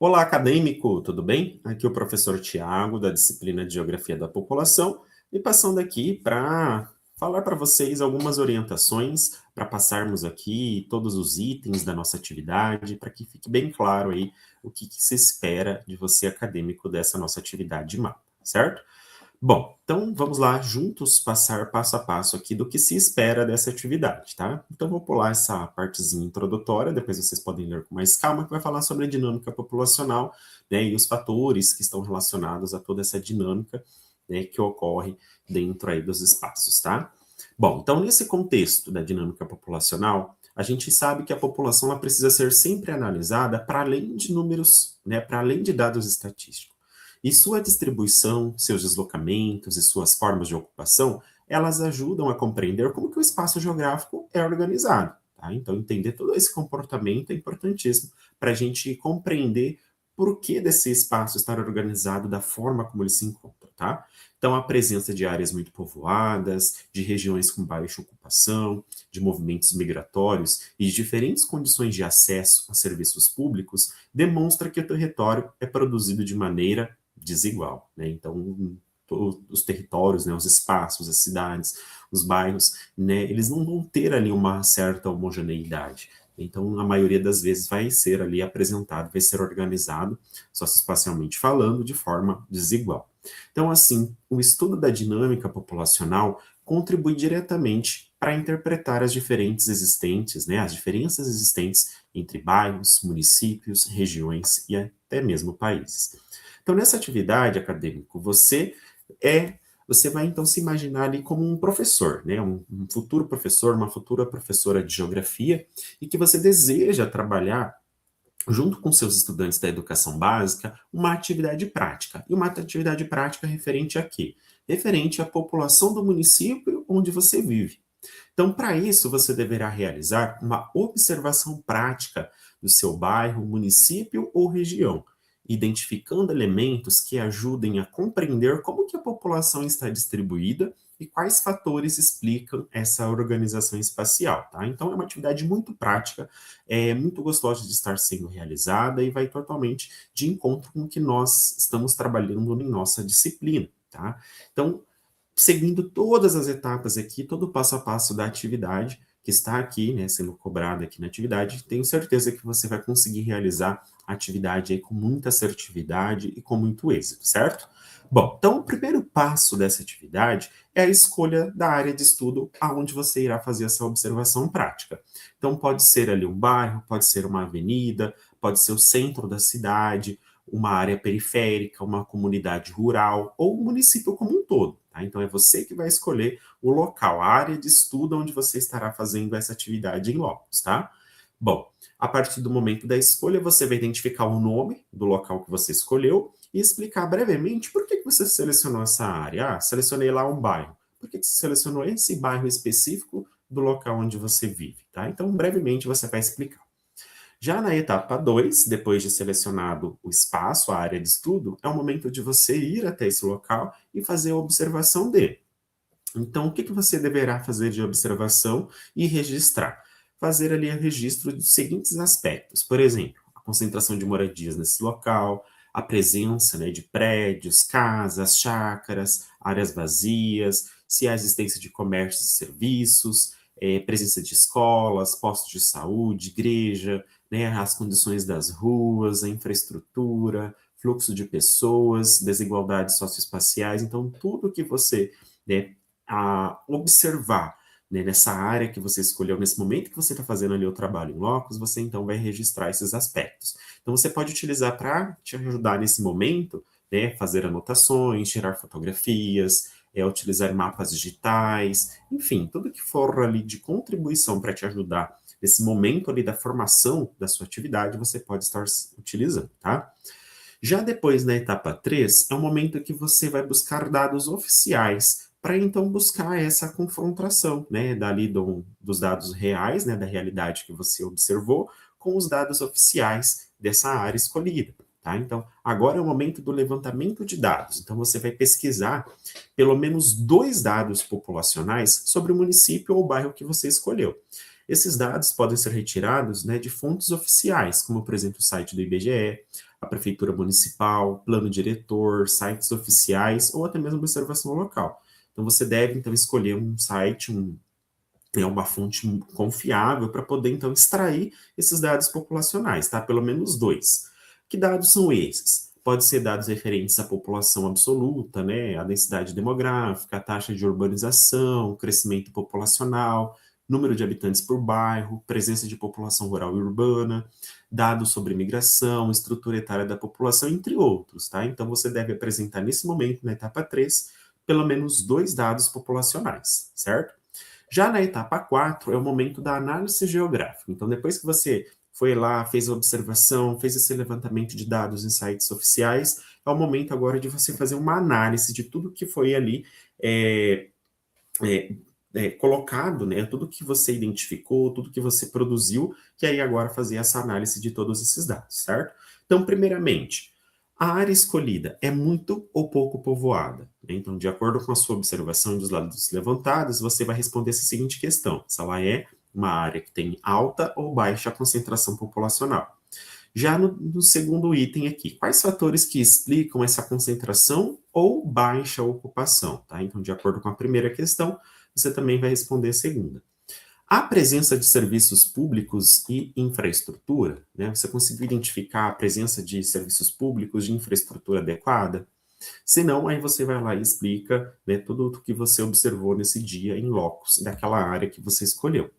Olá, acadêmico, tudo bem? Aqui é o professor Tiago, da disciplina de Geografia da População, e passando aqui para falar para vocês algumas orientações para passarmos aqui todos os itens da nossa atividade, para que fique bem claro aí o que se espera de você, acadêmico, dessa nossa atividade de mapa, certo? Bom, então vamos lá juntos passar passo a passo aqui do que se espera dessa atividade, tá? Então vou pular essa partezinha introdutória, depois vocês podem ler com mais calma, que vai falar sobre a dinâmica populacional, né, e os fatores que estão relacionados a toda essa dinâmica, né, que ocorre dentro aí dos espaços, tá? Bom, então nesse contexto da dinâmica populacional, a gente sabe que a população ela precisa ser sempre analisada para além de números, né, para além de dados estatísticos. E sua distribuição, seus deslocamentos e suas formas de ocupação, elas ajudam a compreender como que o espaço geográfico é organizado. Tá? Então, entender todo esse comportamento é importantíssimo para a gente compreender por que desse espaço estar organizado da forma como ele se encontra. Tá? Então, a presença de áreas muito povoadas, de regiões com baixa ocupação, de movimentos migratórios e de diferentes condições de acesso a serviços públicos, demonstra que o território é produzido de maneira desigual, né? Então, os territórios, né, os espaços, as cidades, os bairros, né, eles não vão ter ali uma certa homogeneidade. Então, a maioria das vezes vai ser ali apresentado, vai ser organizado, socioespacialmente falando, de forma desigual. Então, assim, o estudo da dinâmica populacional contribui diretamente para interpretar as diferentes existentes, né, as diferenças existentes entre bairros, municípios, regiões e até mesmo países. Então, nessa atividade acadêmica, você vai então se imaginar ali como um professor, né? Um futuro professor, uma futura professora de geografia, e que você deseja trabalhar junto com seus estudantes da educação básica, uma atividade prática. E uma atividade prática referente a quê? Referente à população do município onde você vive. Então, para isso, você deverá realizar uma observação prática do seu bairro, município ou região, identificando elementos que ajudem a compreender como que a população está distribuída e quais fatores explicam essa organização espacial, tá? Então, é uma atividade muito prática, é muito gostosa de estar sendo realizada e vai totalmente de encontro com o que nós estamos trabalhando em nossa disciplina, tá? Então, seguindo todas as etapas aqui, todo o passo a passo da atividade que está aqui, né, sendo cobrada aqui na atividade, tenho certeza que você vai conseguir realizar a atividade aí com muita assertividade e com muito êxito, certo? Bom, então o primeiro passo dessa atividade é a escolha da área de estudo aonde você irá fazer essa observação prática. Então pode ser ali um bairro, pode ser uma avenida, pode ser o centro da cidade, uma área periférica, uma comunidade rural ou o município como um todo. Tá? Então, é você que vai escolher o local, a área de estudo onde você estará fazendo essa atividade em locos, tá? Bom, a partir do momento da escolha, você vai identificar o nome do local que você escolheu e explicar brevemente por que você selecionou essa área. Ah, selecionei lá um bairro. Por que você selecionou esse bairro específico do local onde você vive, tá? Então, brevemente, você vai explicar. Já na etapa 2, depois de selecionado o espaço, a área de estudo, é o momento de você ir até esse local e fazer a observação dele. Então, o que você deverá fazer de observação e registrar? Fazer ali o registro dos seguintes aspectos. Por exemplo, a concentração de moradias nesse local, a presença, né, de prédios, casas, chácaras, áreas vazias, se há existência de comércios e serviços, presença de escolas, postos de saúde, igreja, né, as condições das ruas, a infraestrutura, fluxo de pessoas, desigualdades socioespaciais. Então, tudo que você, né, observar, né, nessa área que você escolheu, nesse momento que você está fazendo ali o trabalho em locus, você então vai registrar esses aspectos. Então, você pode utilizar para te ajudar nesse momento, né, fazer anotações, tirar fotografias, utilizar mapas digitais, enfim, tudo que for ali de contribuição para te ajudar nesse momento ali da formação da sua atividade, você pode estar utilizando, tá? Já depois, na etapa 3, é o momento que você vai buscar dados oficiais para então buscar essa confrontação, né, dos dados reais, né, da realidade que você observou, com os dados oficiais dessa área escolhida. Tá? Então, agora é o momento do levantamento de dados. Então, você vai pesquisar pelo menos 2 dados populacionais sobre o município ou o bairro que você escolheu. Esses dados podem ser retirados, né, de fontes oficiais, como, por exemplo, o site do IBGE, a prefeitura municipal, plano diretor, sites oficiais ou até mesmo observação local. Então você deve então escolher um site, uma fonte confiável para poder então extrair esses dados populacionais, tá? Pelo menos dois. Que dados são esses? Pode ser dados referentes à população absoluta, né, a densidade demográfica, a taxa de urbanização, crescimento populacional, número de habitantes por bairro, presença de população rural e urbana, dados sobre migração, estrutura etária da população, entre outros, tá? Então você deve apresentar nesse momento, na etapa 3, pelo menos dois dados populacionais, certo? Já na etapa 4 é o momento da análise geográfica. Então, depois que você foi lá, fez a observação, fez esse levantamento de dados em sites oficiais, é o momento agora de você fazer uma análise de tudo que foi ali colocado, né? Tudo que você identificou, tudo que você produziu, e aí agora fazer essa análise de todos esses dados, certo? Então, primeiramente, a área escolhida é muito ou pouco povoada? Então, de acordo com a sua observação dos dados levantados, você vai responder essa seguinte questão: se ela é uma área que tem alta ou baixa concentração populacional. Já no segundo item aqui, quais fatores que explicam essa concentração ou baixa ocupação? Tá? Então, de acordo com a primeira questão, você também vai responder a segunda. A presença de serviços públicos e infraestrutura, né? Você conseguiu identificar a presença de serviços públicos, de infraestrutura adequada? Se não, aí você vai lá e explica, né, tudo o que você observou nesse dia em locus daquela área que você escolheu.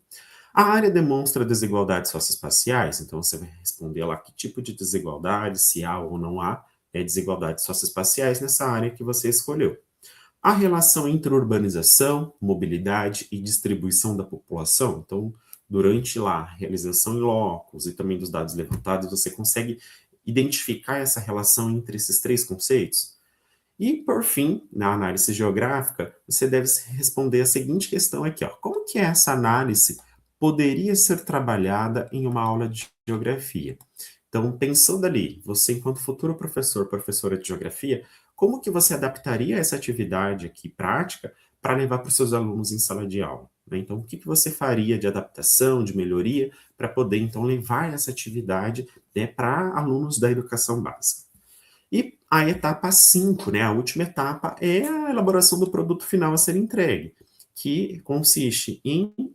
A área demonstra desigualdades socioespaciais, então você vai responder lá que tipo de desigualdade, se há ou não há, desigualdades socioespaciais nessa área que você escolheu. A relação entre urbanização, mobilidade e distribuição da população. Então, durante lá a realização em locus e também dos dados levantados, você consegue identificar essa relação entre esses três conceitos? E, por fim, na análise geográfica, você deve responder a seguinte questão aqui, ó: como que essa análise poderia ser trabalhada em uma aula de geografia? Então, pensando ali, você enquanto futuro professor, professora de geografia, como que você adaptaria essa atividade aqui prática para levar para os seus alunos em sala de aula? Né? Então, o que que você faria de adaptação, de melhoria, para poder, então, levar essa atividade, né, para alunos da educação básica? E a etapa 5, né, a última etapa, é a elaboração do produto final a ser entregue, que consiste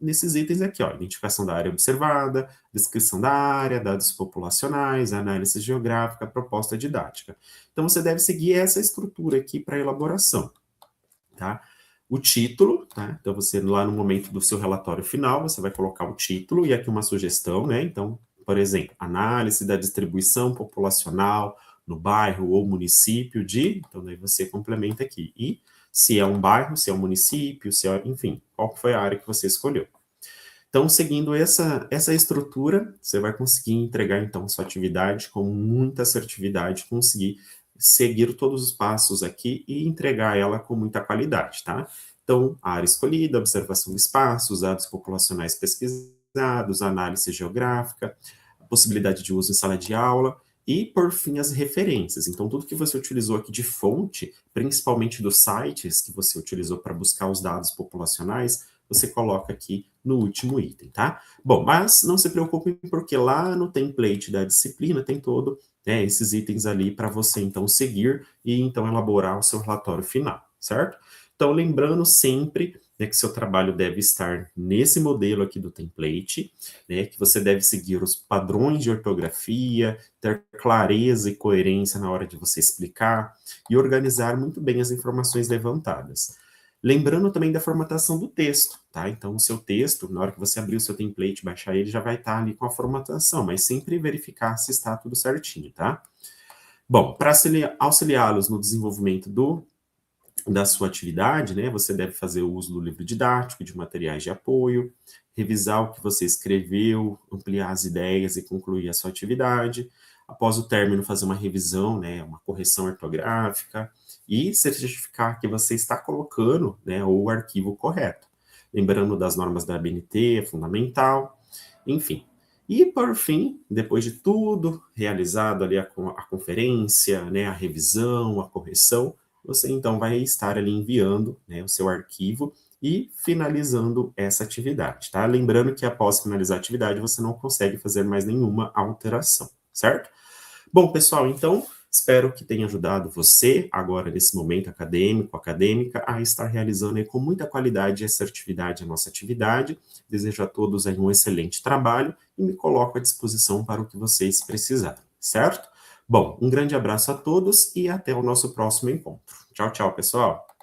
nesses itens aqui, ó: identificação da área observada, descrição da área, dados populacionais, análise geográfica, proposta didática. Então, você deve seguir essa estrutura aqui para a elaboração, tá? O título, tá? Então, você lá no momento do seu relatório final, você vai colocar o título e aqui uma sugestão, né? Então, por exemplo, análise da distribuição populacional no bairro ou município de... Então, daí você complementa aqui. E se é um bairro, se é um município, se é, enfim, qual foi a área que você escolheu. Então, seguindo essa estrutura, você vai conseguir entregar, então, sua atividade com muita assertividade, conseguir seguir todos os passos aqui e entregar ela com muita qualidade, tá? Então, a área escolhida, observação de espaços, dados populacionais pesquisados, análise geográfica, a possibilidade de uso em sala de aula e, por fim, as referências. Então, tudo que você utilizou aqui de fonte, principalmente dos sites que você utilizou para buscar os dados populacionais, você coloca aqui no último item, tá? Bom, mas não se preocupem, porque lá no template da disciplina tem todo, né, esses itens ali para você, então, seguir e, então, elaborar o seu relatório final, certo? Então, lembrando sempre, né, que seu trabalho deve estar nesse modelo aqui do template, né, que você deve seguir os padrões de ortografia, ter clareza e coerência na hora de você explicar e organizar muito bem as informações levantadas. Lembrando também da formatação do texto, tá? Então, o seu texto, na hora que você abrir o seu template, baixar ele, já vai estar ali com a formatação, mas sempre verificar se está tudo certinho, tá? Bom, para auxiliá-los no desenvolvimento da sua atividade, né, você deve fazer o uso do livro didático, de materiais de apoio, revisar o que você escreveu, ampliar as ideias e concluir a sua atividade. Após o término, fazer uma revisão, né, uma correção ortográfica e certificar que você está colocando, né, o arquivo correto. Lembrando das normas da ABNT, é fundamental, enfim. E, por fim, depois de tudo realizado ali, a conferência, né, a revisão, a correção, você então vai estar ali enviando, né, o seu arquivo e finalizando essa atividade, tá? Lembrando que após finalizar a atividade, você não consegue fazer mais nenhuma alteração, certo? Bom, pessoal, então, espero que tenha ajudado você, agora nesse momento acadêmico, acadêmica, a estar realizando aí com muita qualidade e assertividade a nossa atividade. Desejo a todos aí um excelente trabalho e me coloco à disposição para o que vocês precisarem, certo? Bom, um grande abraço a todos e até o nosso próximo encontro. Tchau, tchau, pessoal!